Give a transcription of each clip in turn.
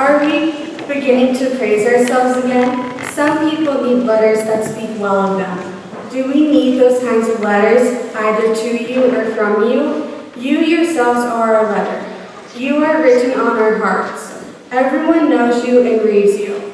Are we beginning to praise ourselves again? Some people need letters that speak well of them. Do we need those kinds of letters, either to you or from you? You yourselves are our letter. You are written on our hearts. Everyone knows you and reads you.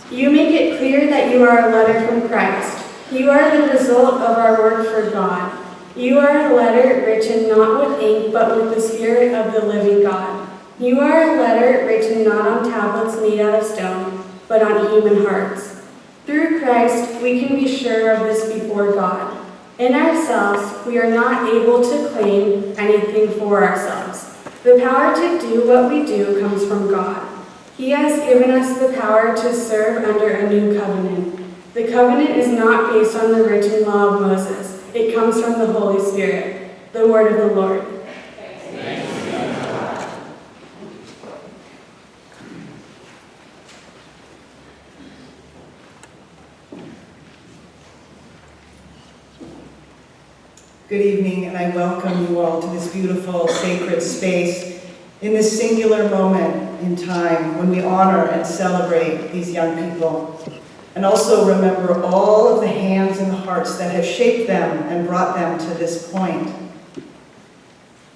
You make it clear that you are a letter from Christ. You are the result of our work for God. You are a letter written not with ink, but with the Spirit of the living God. You are a letter written not on tablets made out of stone, but on human hearts. Through Christ, we can be sure of this before God. In ourselves, we are not able to claim anything for ourselves. The power to do what we do comes from God. He has given us the power to serve under a new covenant. The covenant is not based on the written law of Moses. It comes from the Holy Spirit, the word of the Lord. Good evening, and I welcome you all to this beautiful, sacred space in this singular moment in time when we honor and celebrate these young people, and also remember all of the hands and the hearts that have shaped them and brought them to this point.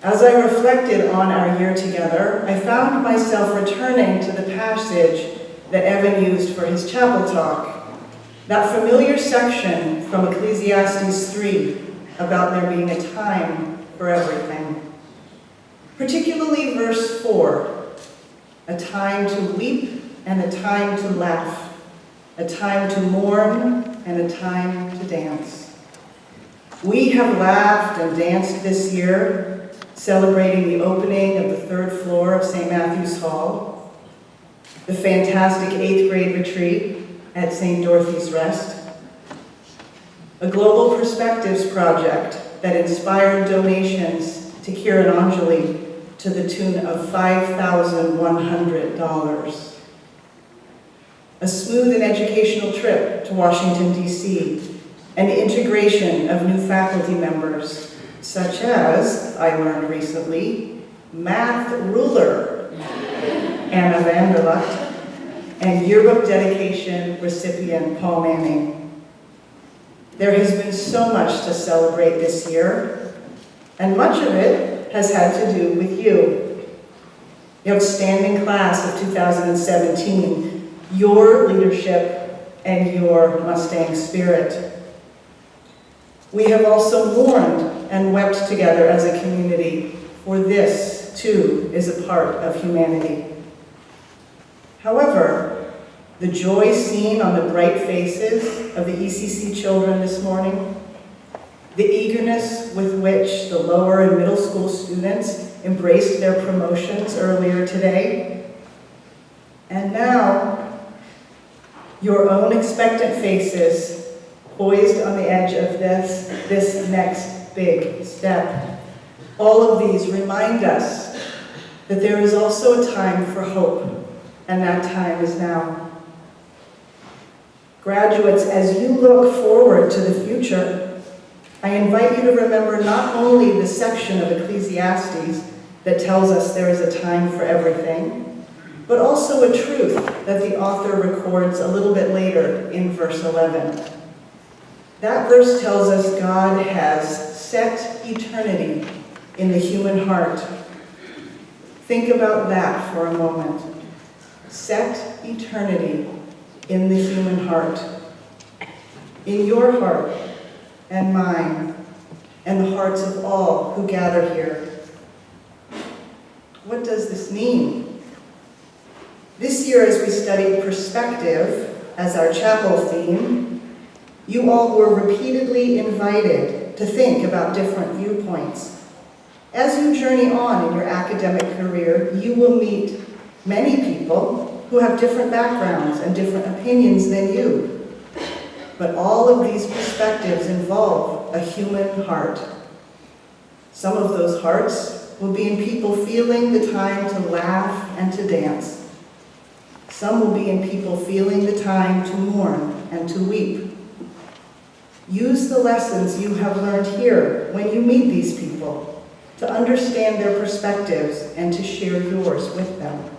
As I reflected on our year together, I found myself returning to the passage that Evan used for his chapel talk, that familiar section from Ecclesiastes 3, about there being a time for everything. Particularly verse 4, a time to weep and a time to laugh, a time to mourn and a time to dance. We have laughed and danced this year, celebrating the opening of the 3rd floor of St. Matthew's Hall, the fantastic 8th grade retreat at St. Dorothy's Rest, a Global Perspectives project that inspired donations to Kiran Anjali to the tune of $5,100. A smooth and educational trip to Washington, D.C., and the integration of new faculty members, such as, I learned recently, math ruler Anna Vanderlucht, and yearbook dedication recipient Paul Manning. There has been so much to celebrate this year, and much of it has had to do with you. The outstanding class of 2017, your leadership, and your Mustang spirit. We have also mourned and wept together as a community, for this, too, is a part of humanity. However, the joy seen on the bright faces of the ECC children this morning, the eagerness with which the lower and middle school students embraced their promotions earlier today, and now, your own expectant faces poised on the edge of this next big step. All of these remind us that there is also a time for hope, and that time is now. Graduates, as you look forward to the future, I invite you to remember not only the section of Ecclesiastes that tells us there is a time for everything, but also a truth that the author records a little bit later in verse 11. That verse tells us God has set eternity in the human heart. Think about that for a moment. Set eternity in the human heart, in your heart and mine, and the hearts of all who gather here. What does this mean? This year, as we studied perspective as our chapel theme, you all were repeatedly invited to think about different viewpoints. As you journey on in your academic career, you will meet many people who have different backgrounds and different opinions than you. But all of these perspectives involve a human heart. Some of those hearts will be in people feeling the time to laugh and to dance. Some will be in people feeling the time to mourn and to weep. Use the lessons you have learned here when you meet these people to understand their perspectives and to share yours with them.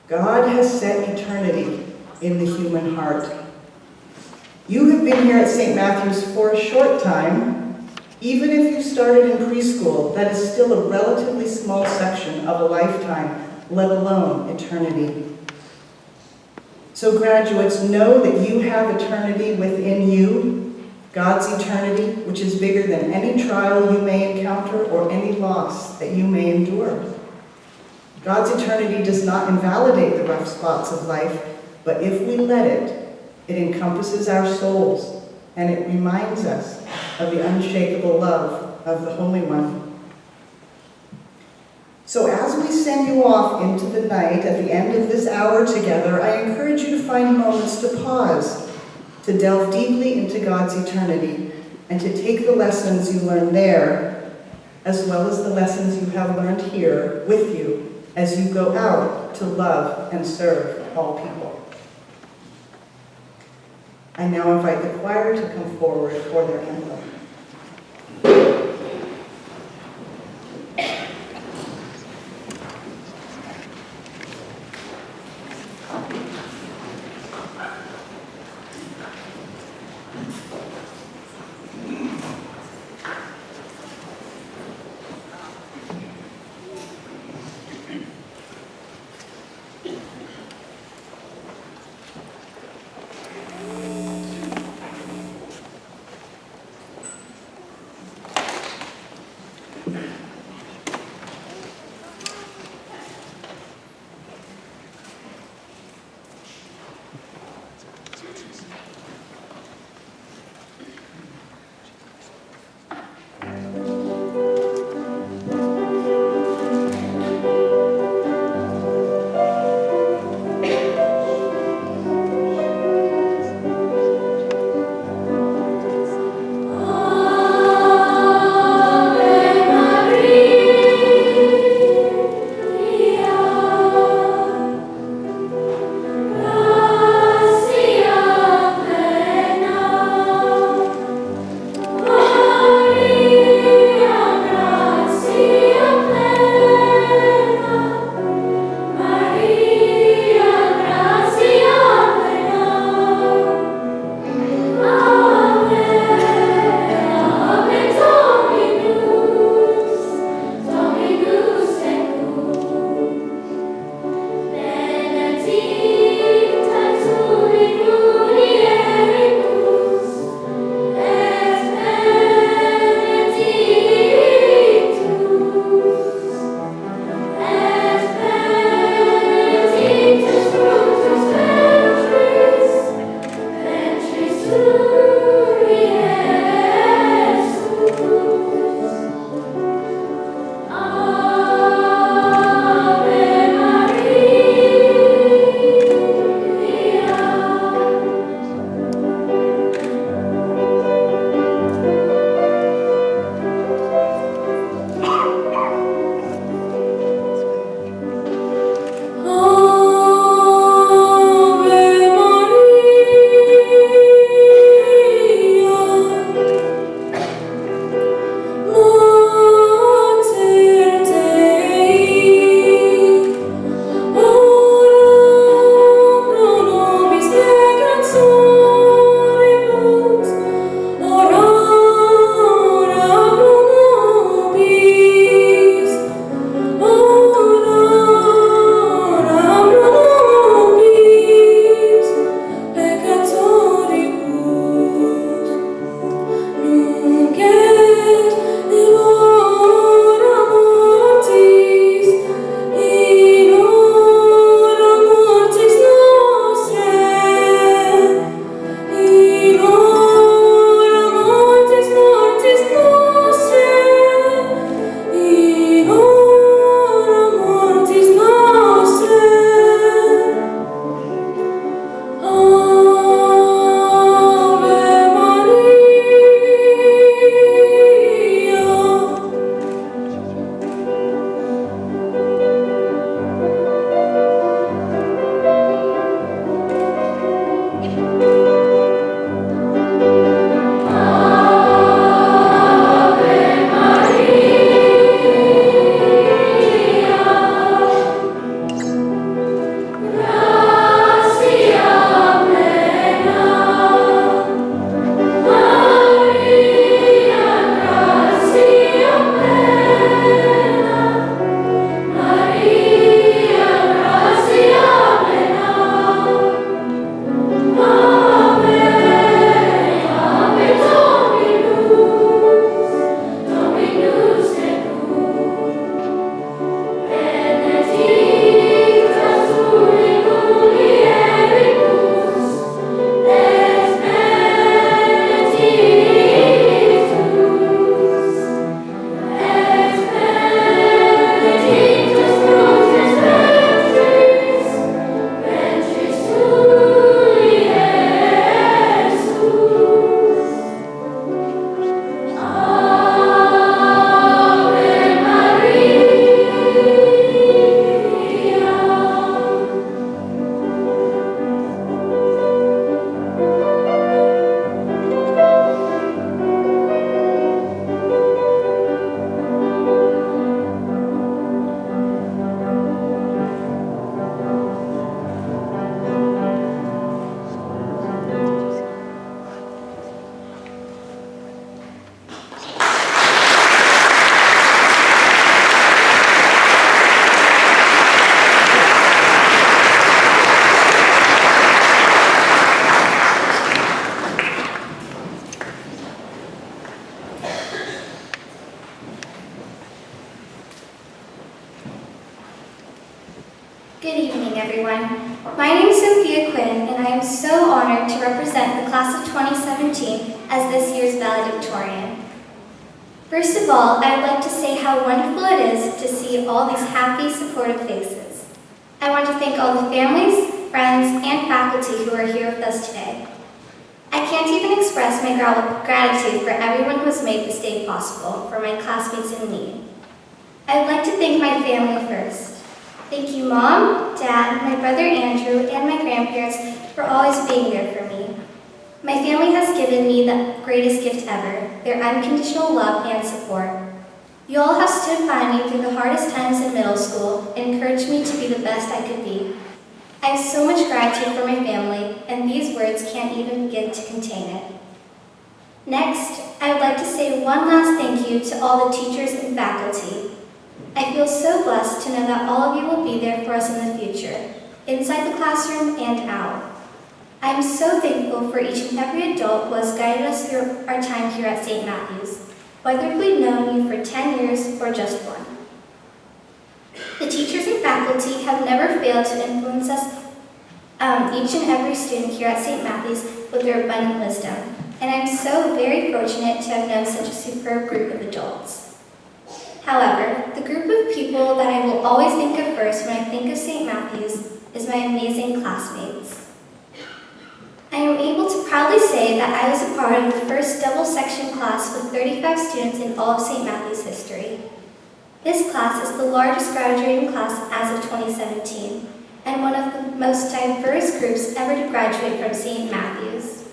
God has set eternity in the human heart. You have been here at St. Matthew's for a short time. Even if you started in preschool, that is still a relatively small section of a lifetime, let alone eternity. So graduates, know that you have eternity within you, God's eternity, which is bigger than any trial you may encounter or any loss that you may endure. God's eternity does not invalidate the rough spots of life, but if we let it, it encompasses our souls, and it reminds us of the unshakable love of the Holy One. So as we send you off into the night at the end of this hour together, I encourage you to find moments to pause, to delve deeply into God's eternity, and to take the lessons you learn there, as well as the lessons you have learned here with you as you go out to love and serve all people. I now invite the choir to come forward for their anthem. Good evening, everyone. My name is Sophia Quinn, and I am so honored to represent the class of 2017 as this year's valedictorian. First of all, I would like to say how wonderful it is to see all these happy, supportive faces. I want to thank all the families, friends, and faculty who are here with us today. I can't even express my gratitude for everyone who has made this day possible, for my classmates in need. I would like to thank my family first. Thank you, Mom, Dad, my brother Andrew, and my grandparents for always being there for me. My family has given me the greatest gift ever, their unconditional love and support. You all have stood by me through the hardest times in middle school and encouraged me to be the best I could be. I have so much gratitude for my family, and these words can't even begin to contain it. Next, I would like to say one last thank you to all the teachers and faculty. I feel so blessed to know that all of you will be there for us in the future, inside the classroom and out. I am so thankful for each and every adult who has guided us through our time here at St. Matthew's, whether we've known you for 10 years or just one. The teachers and faculty have never failed to influence us, each and every student here at St. Matthew's with their abundant wisdom, and I'm so very fortunate to have known such a superb group of adults. However, the group of people that I will always think of first when I think of St. Matthew's is my amazing classmates. I am able to proudly say that I was a part of the first double section class with 35 students in all of St. Matthew's history. This class is the largest graduating class as of 2017, and one of the most diverse groups ever to graduate from St. Matthew's.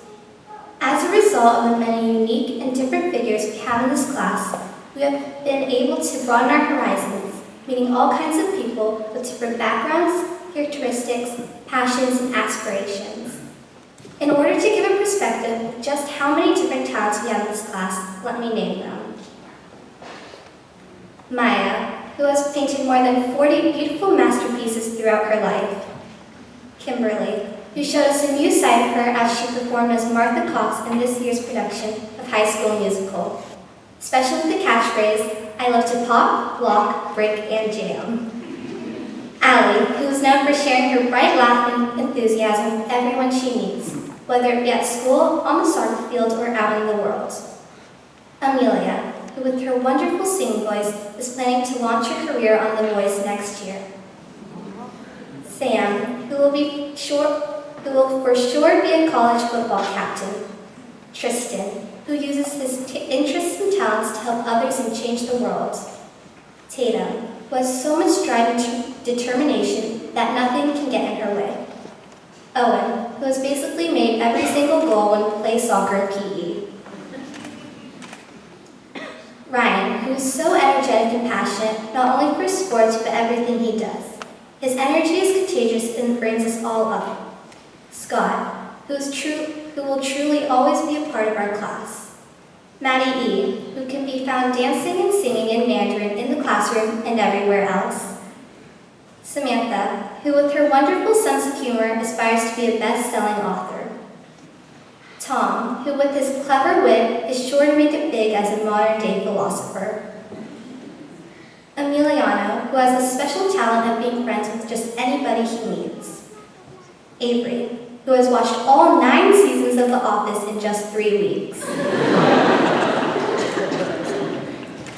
As a result of the many unique and different figures we have in this class, we have been able to broaden our horizons, meeting all kinds of people with different backgrounds, characteristics, passions, and aspirations. In order to give a perspective of just how many different talents we have in this class, let me name them. Maya, who has painted more than 40 beautiful masterpieces throughout her life. Kimberly, who showed us a new side of her as she performed as Martha Cox in this year's production of High School Musical. Especially with the catchphrase, I love to pop, block, break, and jam. Allie, who is known for sharing her bright laugh and enthusiasm with everyone she meets, whether it be at school, on the soccer field, or out in the world. Amelia, who with her wonderful singing voice is planning to launch her career on The Voice next year. Sam, who will for sure be a college football captain. Tristan, who uses his interests and talents to help others and change the world. Tatum, who has so much drive and determination that nothing can get in her way. Owen, who has basically made every single goal when we play soccer and PE. Ryan, who is so energetic and passionate, not only for sports, but everything he does. His energy is contagious and brings us all up. Scott, who will truly always be a part of our class. Maddie E., who can be found dancing and singing in Mandarin in the classroom and everywhere else. Samantha, who with her wonderful sense of humor aspires to be a best-selling author. Tom, who with his clever wit is sure to make it big as a modern-day philosopher. Emiliano, who has a special talent of being friends with just anybody he meets. Avery, who has watched all 9 seasons of The Office in just 3 weeks.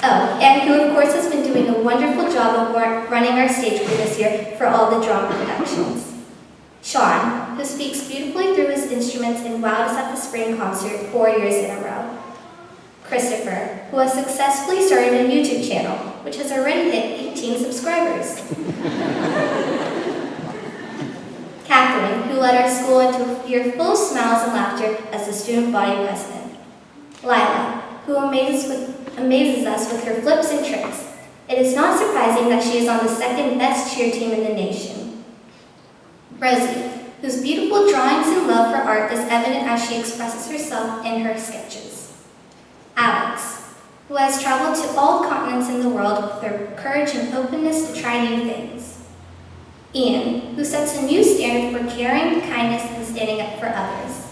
Oh, and who of course has been doing a wonderful job of running our stage crew this year for all the drama productions. Sean, who speaks beautifully through his instruments and wowed us at the spring concert 4 years in a row. Christopher, who has successfully started a YouTube channel, which has already hit 18 subscribers. Catherine, who led our school into a year full of smiles and laughter as the student body president. Lila, who amazes us with her flips and tricks. It is not surprising that she is on the 2nd best cheer team in the nation. Rosie, whose beautiful drawings and love for art is evident as she expresses herself in her sketches. Alex, who has traveled to all continents in the world with her courage and openness to try new things. Ian, who sets a new standard for caring, kindness, and standing up for others.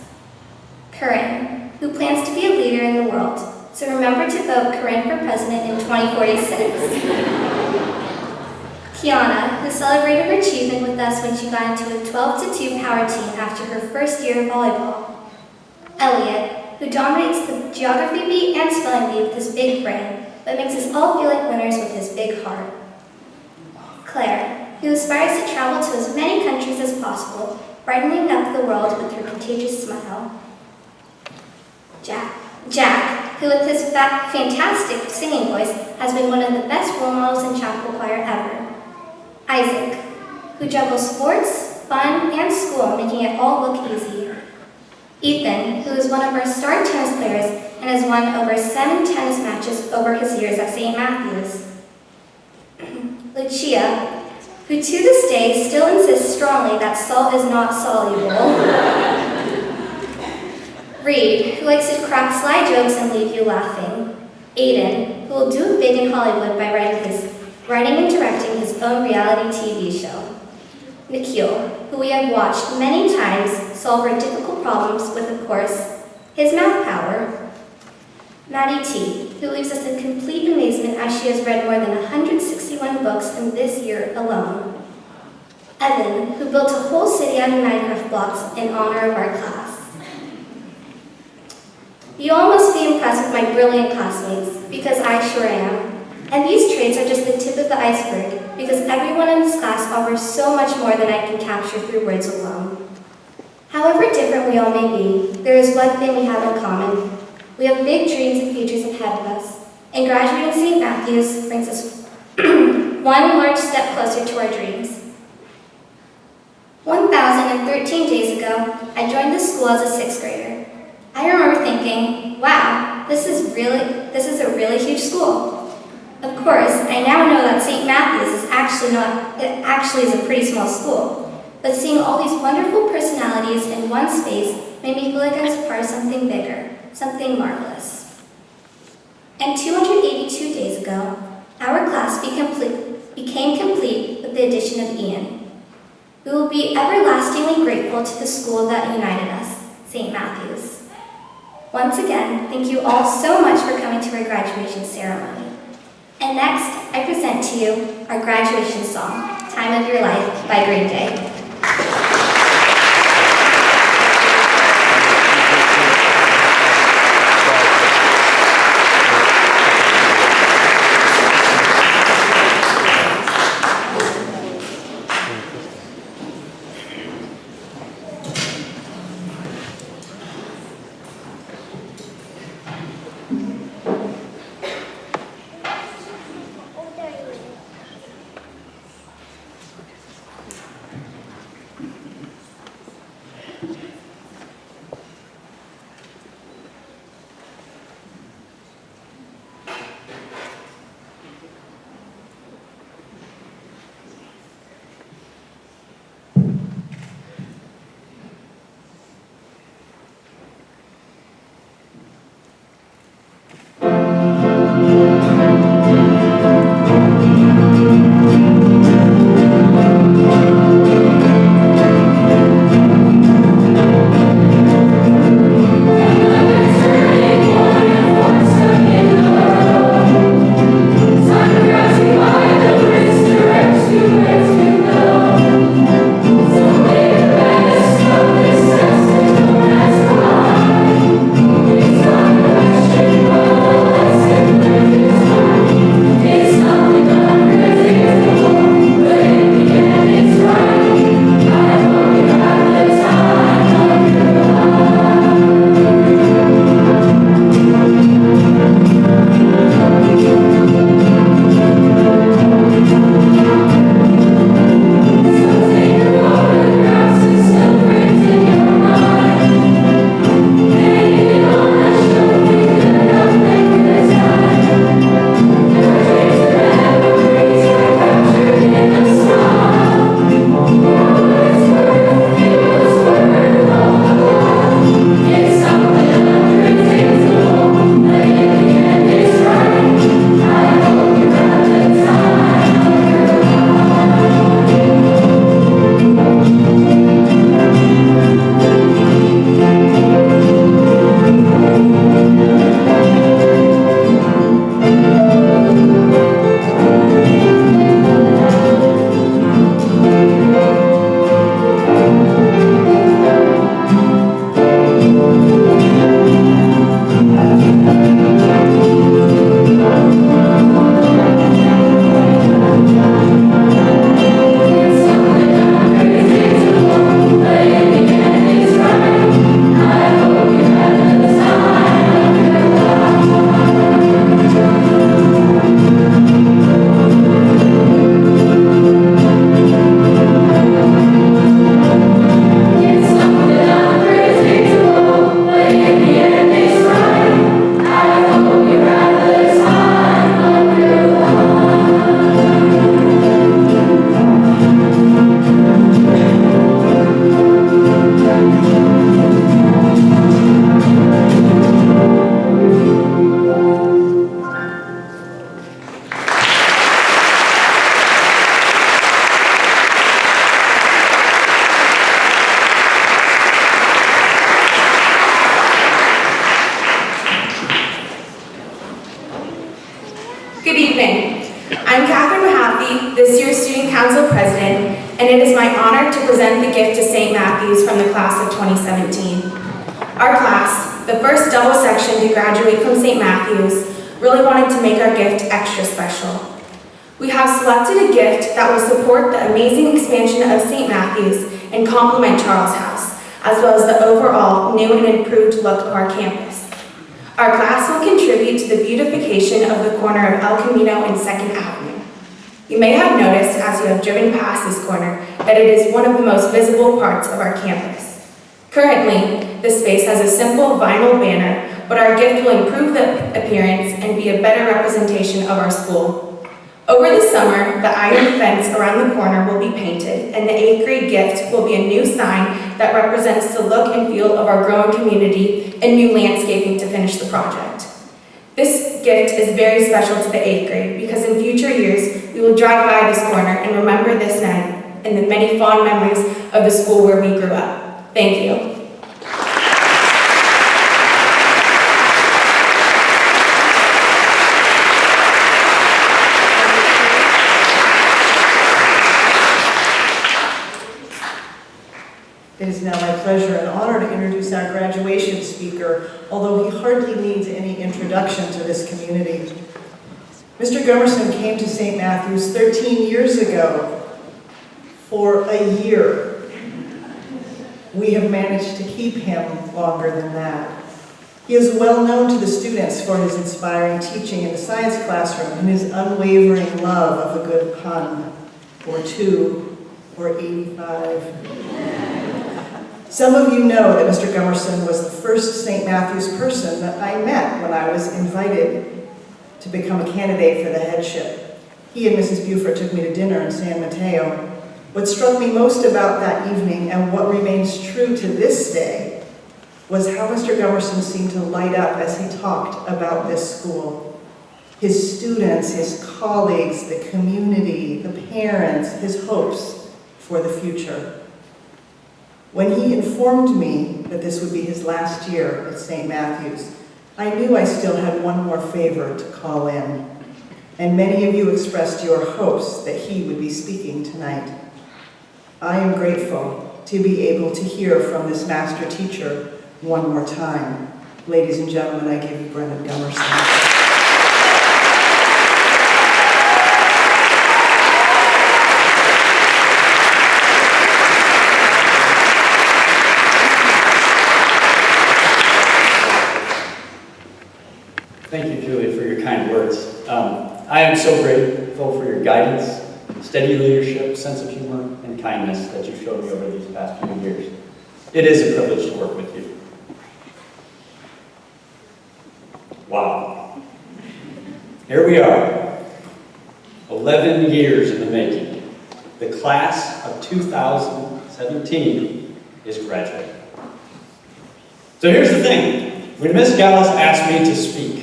Corinne, who plans to be a leader in the world, so remember to vote Corinne for president in 2046. Kiana, who celebrated her achievement with us when she got into a 12-2 power team after her first year of volleyball. Elliot, who dominates the geography bee and spelling bee with his big brain, but makes us all feel like winners with his big heart. Claire, who aspires to travel to as many countries as possible, brightening up the world with her contagious smile. Jack, who with his fantastic singing voice has been one of the best role models in chapel choir ever. Isaac, who juggles sports, fun, and school, making it all look easy. Ethan, who is one of our star tennis players and has won over 7 tennis matches over his years at St. Matthew's. Lucia, who to this day still insists strongly that salt is not soluble. Reed, who likes to crack sly jokes and leave you laughing. Aiden, who will do it big in Hollywood by writing and directing his own reality TV show. Nikhil, who we have watched many times solve our difficult problems with, of course, his math power. Maddie T, who leaves us in complete amazement as she has read more than 161 books in this year alone. Evan, who built a whole city out of Minecraft blocks in honor of our class. You all must be impressed with my brilliant classmates, because I sure am. And these traits are just the tip of the iceberg, because everyone in this class offers so much more than I can capture through words alone. However different we all may be, there is one thing we have in common. We have big dreams and futures ahead of us, and graduating St. Matthew's brings us one large step closer to our dreams. 1,013 days ago, I joined the school as a 6th grader. I remember thinking, wow, this is a really huge school. Of course, I now know that St. Matthew's is actually is a pretty small school, but seeing all these wonderful personalities in one space made me feel like I was part of something bigger, something marvelous. And 282 days ago, our class became complete with the addition of Ian. We will be everlastingly grateful to the school that united us, St. Matthew's. Once again, thank you all so much for coming to our graduation ceremony. And next, I present to you our graduation song, Time of Your Life by Green Day. Massey, this year's Student Council President, and it is my honor to present the gift to St. Matthews from the class of 2017. Our class, the first double section to graduate from St. Matthews, really wanted to make our gift extra special. We have selected a gift that will support the amazing expansion of St. Matthews and complement Charles House, as well as the overall new and improved look of our campus. Our class will contribute to the beautification of the corner of El Camino and 2nd Avenue. You may have noticed as you have driven past this corner that it is one of the most visible parts of our campus. Currently, this space has a simple vinyl banner, but our gift will improve the appearance and be a better representation of our school. Over the summer, the iron fence around the corner will be painted, and the 8th grade gift will be a new sign that represents the look and feel of our growing community and new landscaping to finish the project. This gift is very special to the 8th grade because in future years, we will drive by this corner and remember this night and the many fond memories of the school where we grew up. Thank you. It is now my pleasure and honor to introduce our graduation speaker, although he hardly needs any introduction to this community. Mr. Gummerson came to St. Matthews 13 years ago for a year. We have managed to keep him longer than that. He is well known to the students for his inspiring teaching in the science classroom and his unwavering love of a good pun, or 2, or 85. Some of you know that Mr. Gummerson was the first St. Matthews person that I met when I was invited to become a candidate for the headship. He and Mrs. Buford took me to dinner in San Mateo. What struck me most about that evening, and what remains true to this day, was how Mr. Gummerson seemed to light up as he talked about this school. His students, his colleagues, the community, the parents, his hopes for the future. When he informed me that this would be his last year at St. Matthews, I knew I still had one more favor to call in, and many of you expressed your hopes that he would be speaking tonight. I am grateful to be able to hear from this master teacher one more time. Ladies and gentlemen, I give you Brennan Gummerson. Thank you, Julie, for your kind words. I am so grateful for your guidance, steady leadership, sense of humor, and kindness that you've showed me over these past few years. It is a privilege to work with you. Wow. Here we are, 11 years in the making. The class of 2017 is graduating. So here's the thing. When Ms. Gallus asked me to speak,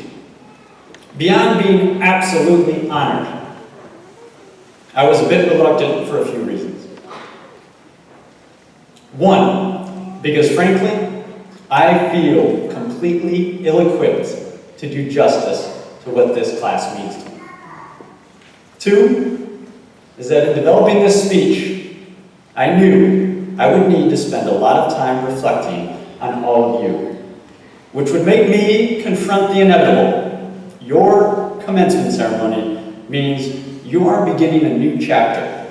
beyond being absolutely honored, I was a bit reluctant for a few reasons. One, because frankly, I feel completely ill-equipped to do justice to what this class means to me. Two, is that in developing this speech, I knew I would need to spend a lot of time reflecting on all of you, which would make me confront the inevitable. Your commencement ceremony means you are beginning a new chapter,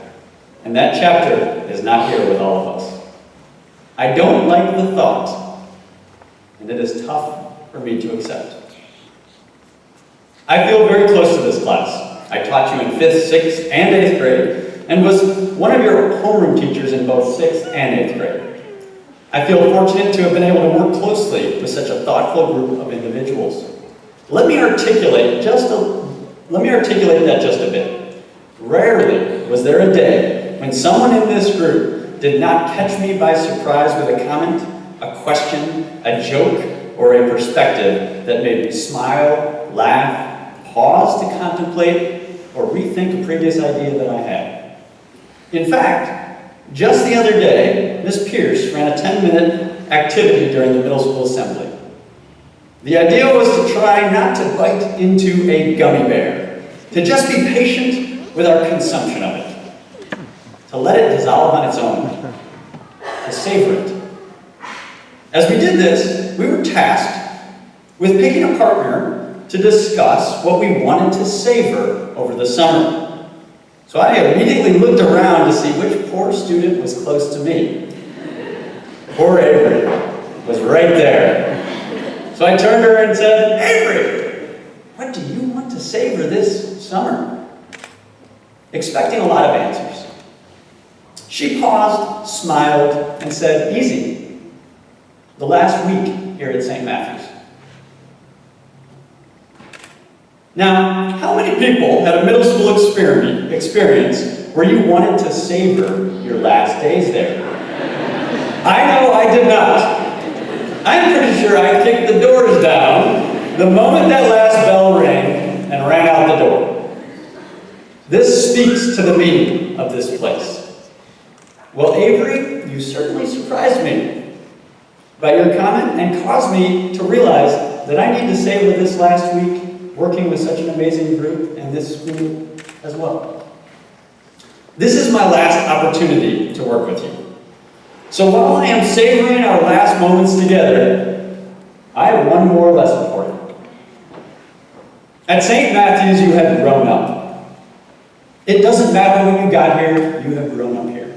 and that chapter is not here with all of us. I don't like the thought, and it is tough for me to accept. I feel very close to this class. I taught you in 5th, 6th, and 8th grade, and was one of your homeroom teachers in both 6th and 8th grade. I feel fortunate to have been able to work closely with such a thoughtful group of individuals. Let me articulate that just a bit. Rarely was there a day when someone in this group did not catch me by surprise with a comment, a question, a joke, or a perspective that made me smile, laugh, pause to contemplate, or rethink a previous idea that I had. In fact, just the other day, Ms. Pierce ran a 10-minute activity during the middle school assembly. The idea was to try not to bite into a gummy bear, to just be patient with our consumption of it, to let it dissolve on its own, to savor it. As we did this, we were tasked with picking a partner to discuss what we wanted to savor over the summer. So I immediately looked around to see which poor student was close to me. Poor Avery was right there. So I turned to her and said, "Avery, what do you want to savor this summer?" Expecting a lot of answers. She paused, smiled, and said, "Easy. The last week here at St. Matthew's." Now, how many people had a middle school experience where you wanted to savor your last days there? I know I did not. I'm pretty sure I kicked the doors down the moment that last bell rang and ran out the door. This speaks to the meaning of this place. Well, Avery, you certainly surprised me by your comment and caused me to realize that I need to savor this last week working with such an amazing group and this school as well. This is my last opportunity to work with you. So while I am savoring our last moments together, I have one more lesson for you. At St. Matthew's, you have grown up. It doesn't matter when you got here, you have grown up here.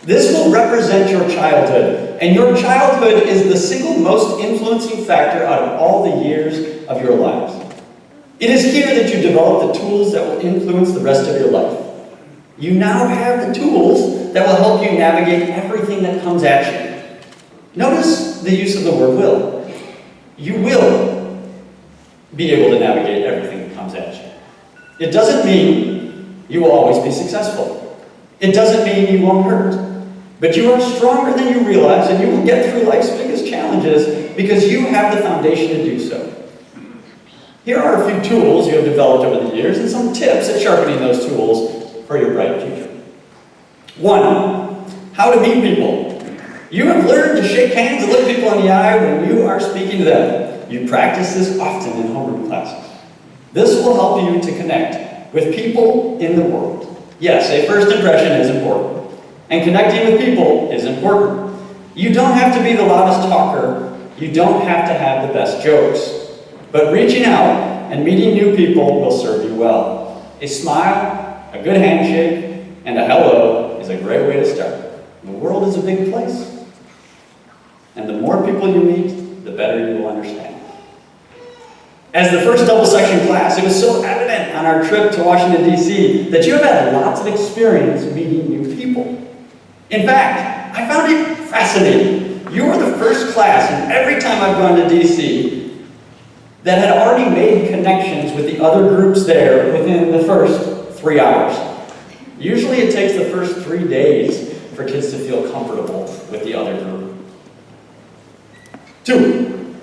This will represent your childhood, and your childhood is the single most influencing factor out of all the years of your lives. It is here that you develop the tools that will influence the rest of your life. You now have the tools that will help you navigate everything that comes at you. Notice the use of the word will. You will be able to navigate everything that comes at you. It doesn't mean you will always be successful. It doesn't mean you won't hurt. But you are stronger than you realize, and you will get through life's biggest challenges because you have the foundation to do so. Here are a few tools you have developed over the years and some tips at sharpening those tools for your bright future. 1, how to meet people. You have learned to shake hands and look people in the eye when you are speaking to them. You practice this often in homeroom classes. This will help you to connect with people in the world. Yes, a first impression is important, and connecting with people is important. You don't have to be the loudest talker. You don't have to have the best jokes. But reaching out and meeting new people will serve you well. A smile, a good handshake, and a hello is a great way to start. The world is a big place. And the more people you meet, the better you will understand. As the first double section class, it was so evident on our trip to Washington, D.C. that you have had lots of experience meeting new people. In fact, I found it fascinating. You were the first class, and every time I've gone to D.C., that had already made connections with the other groups there within the first 3 hours. Usually it takes the first 3 days for kids to feel comfortable with the other group. 2,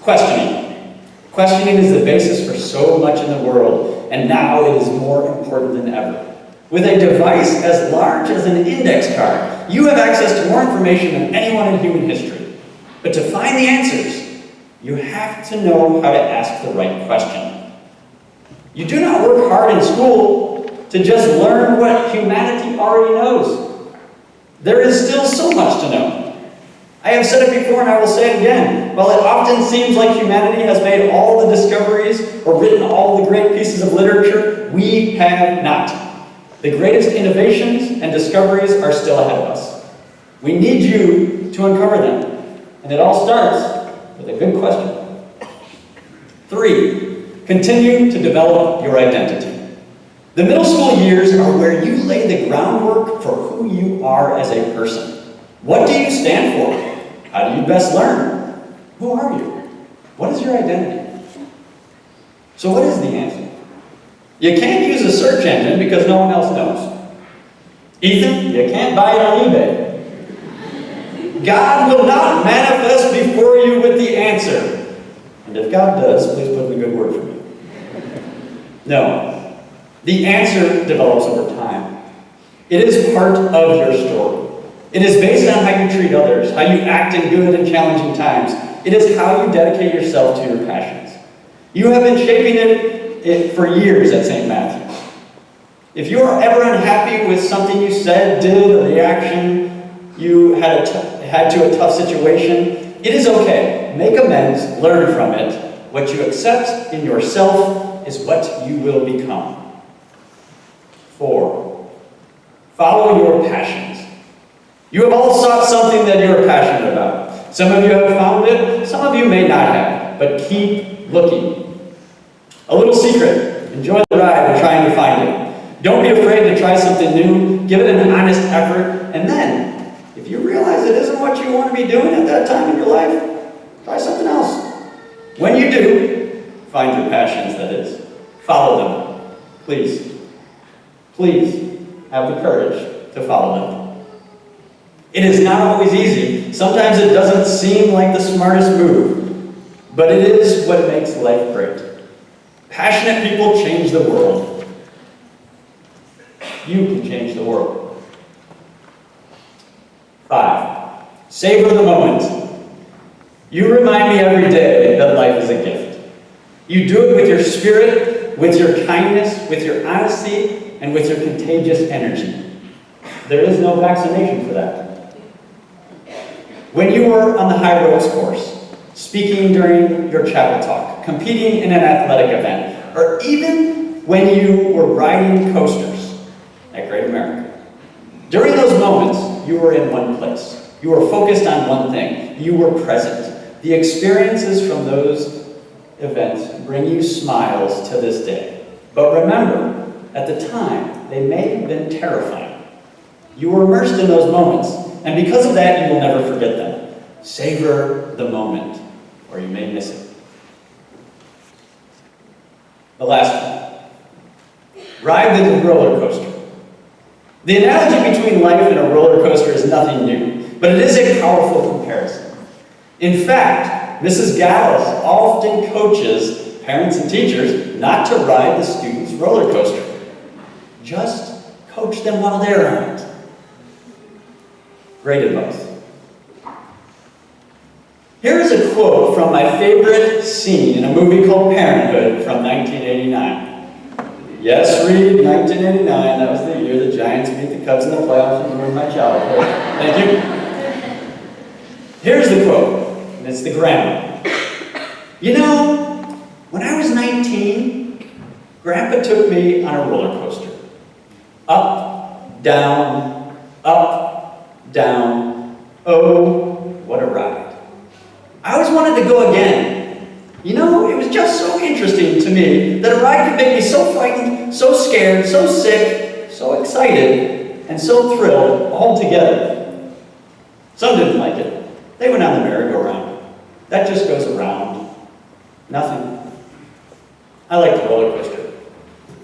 questioning. Questioning is the basis for so much in the world, and now it is more important than ever. With a device as large as an index card, you have access to more information than anyone in human history. But to find the answers, you have to know how to ask the right question. You do not work hard in school to just learn what humanity already knows. There is still so much to know. I have said it before and I will say it again. While it often seems like humanity has made all the discoveries or written all the great pieces of literature, we have not. The greatest innovations and discoveries are still ahead of us. We need you to uncover them. And it all starts with a good question. 3, continue to develop your identity. The middle school years are where you lay the groundwork for who you are as a person. What do you stand for? How do you best learn? Who are you? What is your identity? So what is the answer? You can't use a search engine because no one else knows. Ethan, you can't buy it on eBay. God will not manifest before you with the answer. And if God does, please put in a good word for me. No. The answer develops over time. It is part of your story. It is based on how you treat others, how you act in good and challenging times. It is how you dedicate yourself to your passions. You have been shaping it for years at St. Matthew's. If you are ever unhappy with something you said, did, or reaction you had to a tough situation, it is okay. Make amends, learn from it. What you accept in yourself is what you will become. 4, follow your passions. You have all sought something that you are passionate about. Some of you have found it, some of you may not have, but keep looking. A little secret, enjoy the ride of trying to find it. Don't be afraid to try something new, give it an honest effort, and then, if you realize it isn't what you want to be doing at that time in your life, try something else. When you do, find your passions, that is. Follow them. Please. Please have the courage to follow them. It is not always easy. Sometimes it doesn't seem like the smartest move, but it is what makes life great. Passionate people change the world. You can change the world. 5, savor the moment. You remind me every day that life is a gift. You do it with your spirit, with your kindness, with your honesty, and with your contagious energy. There is no vaccination for that. When you were on the high ropes course, speaking during your chapel talk, competing in an athletic event, or even when you were riding coasters at Great America, during those moments, you were in one place. You were focused on one thing. You were present. The experiences from those events bring you smiles to this day. But remember, at the time, they may have been terrifying. You were immersed in those moments, and because of that, you will never forget them. Savor the moment, or you may miss it. The last one. Ride the roller coaster. The analogy between life and a roller coaster is nothing new, but it is a powerful comparison. In fact, Mrs. Gallus often coaches parents and teachers not to ride the students' roller coaster. Just coach them while they're on it. Great advice. Here is a quote from my favorite scene in a movie called Parenthood from 1989. Yes, Reed, 1989, that was the year the Giants beat the Cubs in the playoffs and ruined my childhood. Thank you. Here's the quote, and it's the grandma. You know, when I was 19, Grandpa took me on a roller coaster. Up, down, oh, what a ride. I always wanted to go again. You know, it was just so interesting to me that a ride could make me so frightened, so scared, so sick, so excited, and so thrilled all together. Some didn't like it. They went on the merry-go-round. That just goes around. Nothing. I like the roller coaster.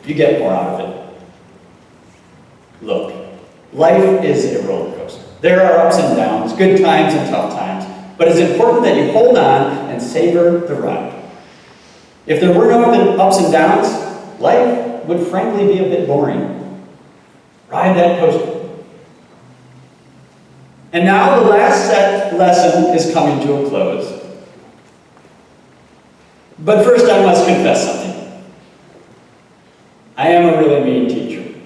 You get more out of it. Look, life is a roller coaster. There are ups and downs, good times and tough times, but it's important that you hold on and savor the ride. If there were no ups and downs, life would frankly be a bit boring. Ride that coaster. And now the last lesson is coming to a close. But first I must confess something. I am a really mean teacher.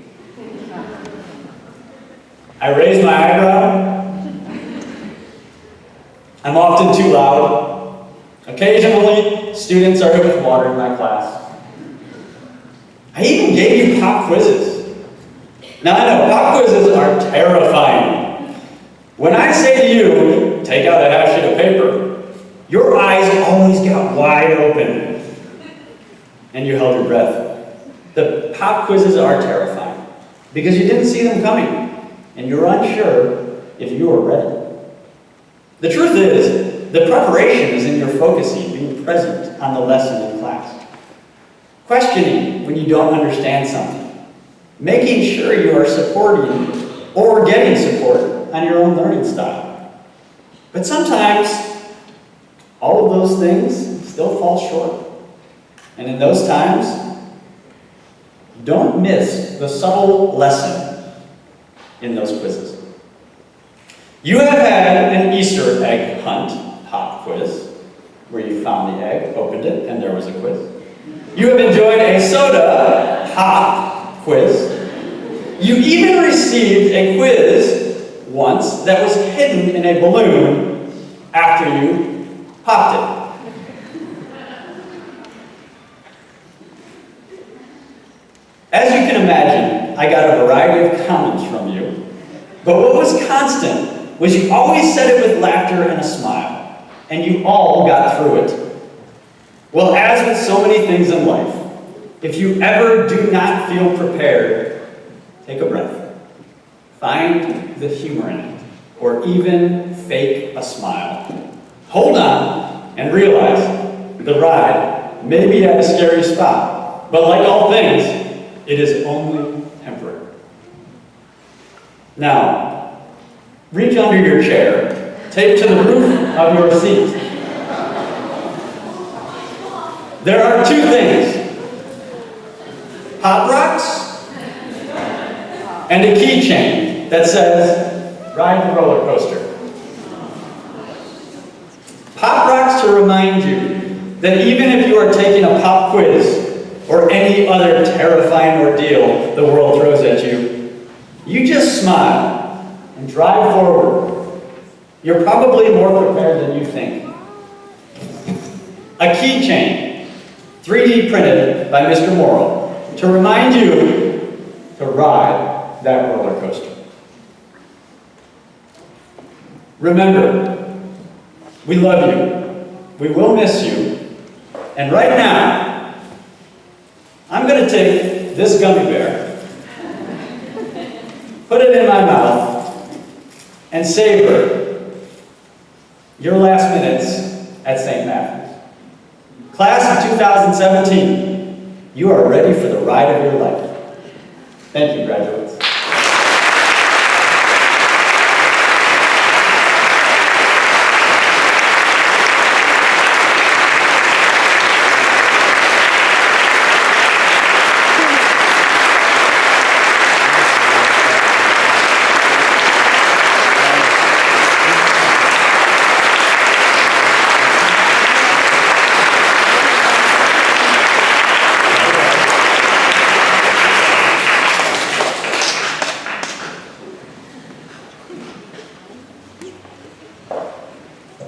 I raise my eyebrow. I'm often too loud. Occasionally, students are hit with water in my class. I even gave you pop quizzes. Now I know, pop quizzes are terrifying. When I say to you, take out a half sheet of paper, your eyes always got wide open. And you held your breath. The pop quizzes are terrifying because you didn't see them coming. And you're unsure if you are ready. The truth is, the preparation is in your focusing, being present on the lesson in class. Questioning when you don't understand something. Making sure you are supporting or getting support on your own learning style. But sometimes, all of those things still fall short. And in those times, don't miss the subtle lesson in those quizzes. You have had an Easter egg hunt pop quiz, where you found the egg, opened it, and there was a quiz. You have enjoyed a soda pop quiz, You even received a quiz once that was hidden in a balloon after you popped it. As you can imagine, I got a variety of comments from you, but what was constant was you always said it with laughter and a smile, and you all got through it. Well, as with so many things in life, if you ever do not feel prepared, take a breath. Find the humor in it, or even fake a smile. Hold on and realize the ride may be at a scary spot, but like all things, it is only temporary. Now, reach under your chair, tape to the roof of your seat. There are two things: Pop Rocks and a keychain that says, "Ride the roller coaster." Pop Rocks to remind you that even if you are taking a pop quiz or any other terrifying ordeal the world throws at you, you just smile and drive forward. You're probably more prepared than you think. A keychain, 3D printed by Mr. Morrill, to remind you to ride that roller coaster. Remember, we love you, we will miss you, and right now, I'm going to take this gummy bear, put it in my mouth, and savor your last minutes at St. Matthew's. Class of 2017, you are ready for the ride of your life. Thank you, graduates.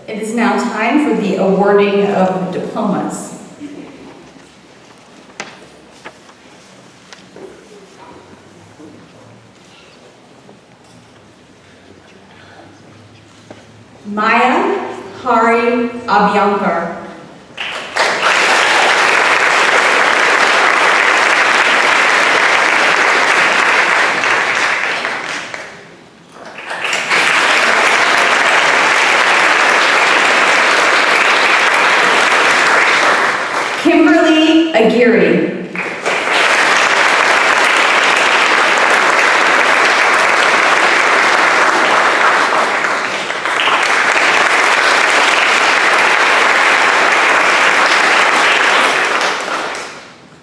It is now time for the awarding of diplomas. Maya Hari Abhyankar. Kimberly Aguirre.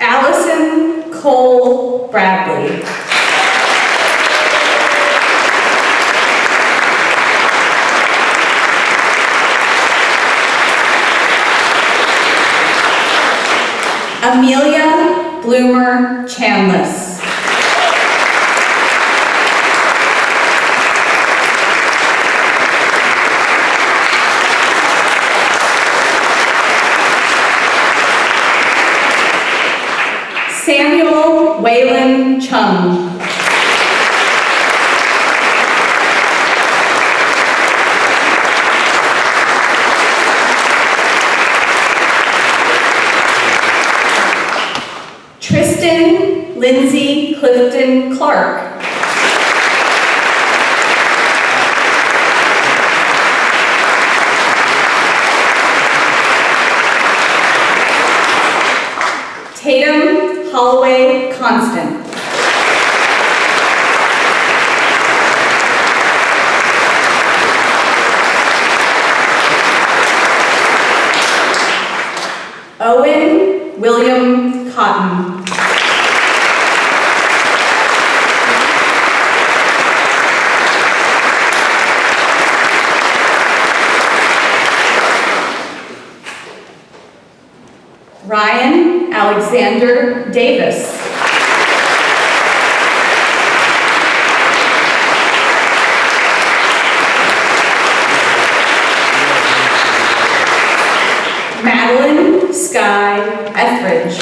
Allison Cole Bradley. Amelia Bloomer Chanless. Samuel Waylon Chung. Tristan Lindsay Clifton Clark. Tatum Holloway Constant. Owen William Cotton. Ryan Alexander Davis. Levi Etheridge.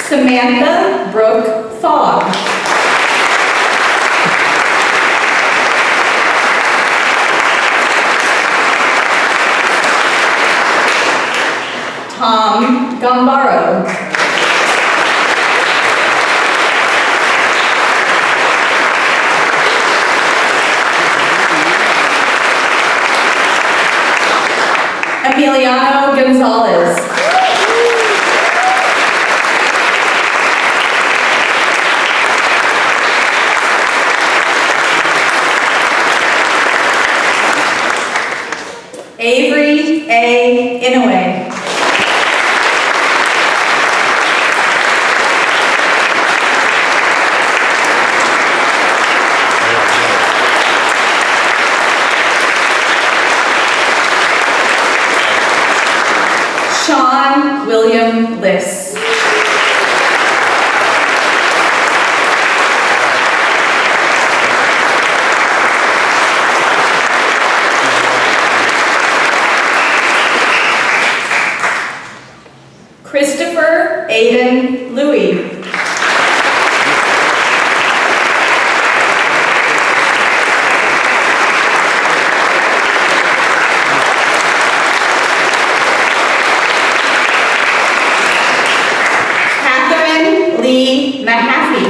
Samantha Brooke Fogg. Tom Gambaro. Emiliano Gonzalez. Avery A. Inouye. Sean William Liss. Christopher Aiden Louis. Catherine Lee Mahaffey.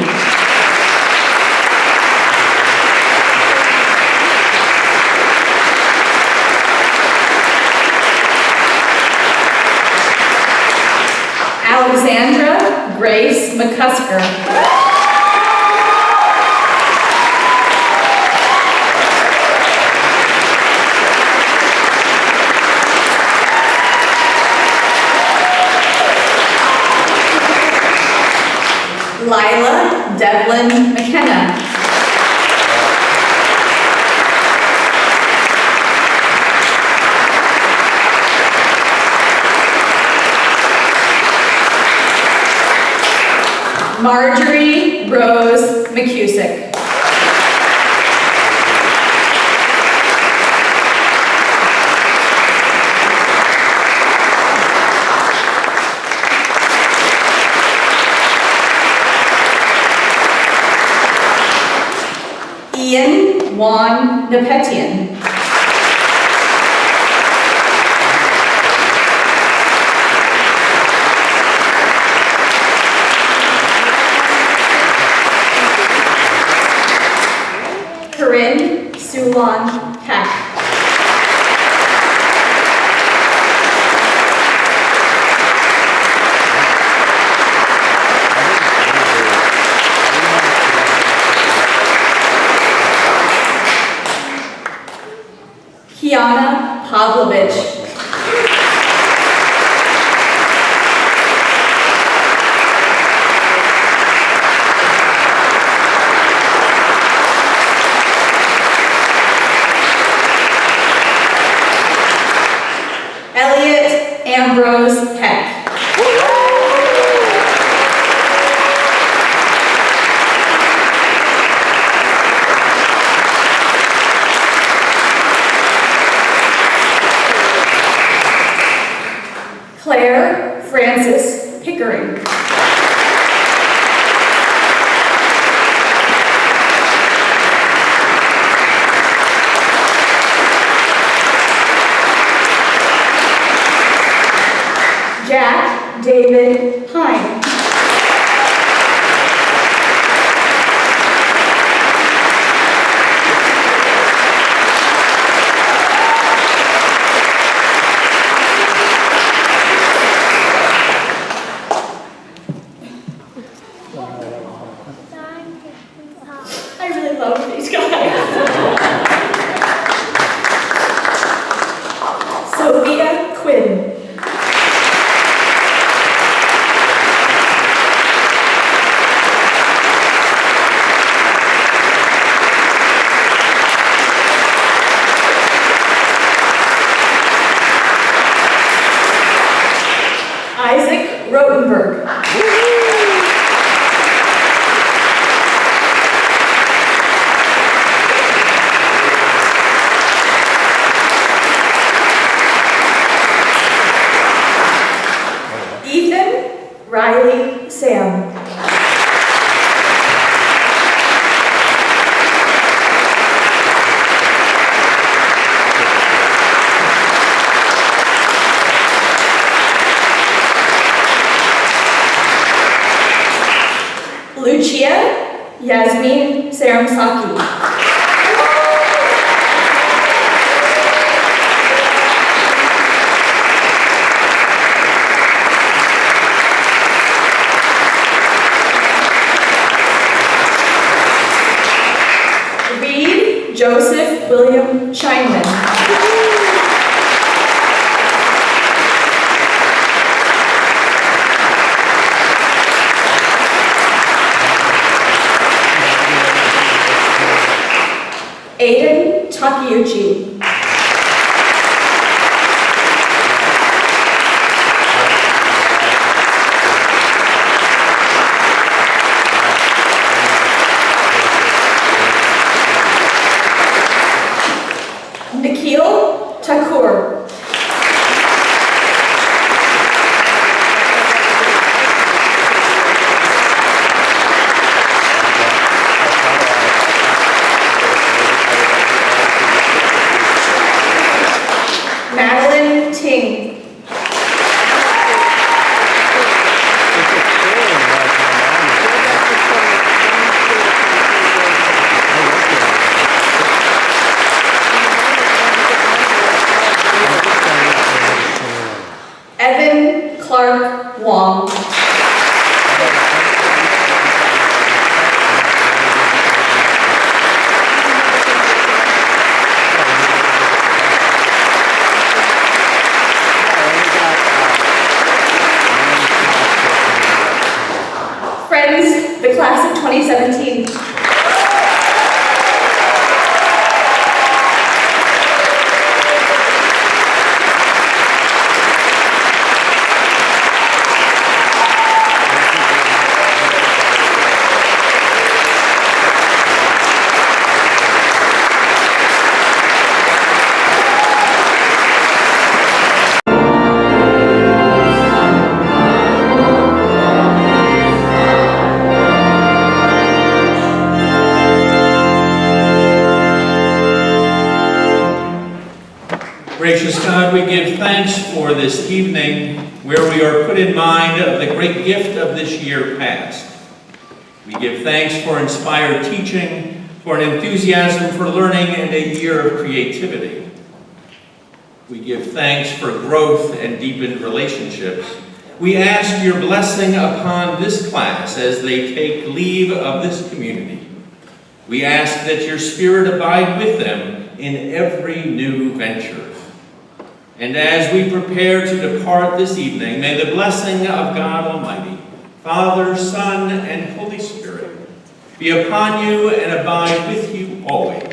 Alexandra Grace McCusker. Lila Devlin McKenna. Marjorie Rose McCusick. Ian Juan Nepetian. Corinne Sulon Peck. Kiana Pavlovich. Elliot Ambrose Peck. Claire Frances Pickering. Jack David Hine. I really love these guys. Sophia Quinn. Isaac Rotenberg. Riley Sam. Lucia Yasmin Saramsaki. Reed Joseph William Scheinman. Aiden Takeuchi. Nikhil Thakur. Madeline Ting. Evan Clark Wong. Friends, the class of 2017. Gracious God, we give thanks for this evening where we are put in mind of the great gift of this year past. We give thanks for inspired teaching, for an enthusiasm for learning, and a year of creativity. We give thanks for growth and deepened relationships. We ask your blessing upon this class as they take leave of this community. We ask that your Spirit abide with them in every new venture. And as we prepare to depart this evening, may the blessing of God Almighty, Father, Son, and Holy Spirit be upon you and abide with you always.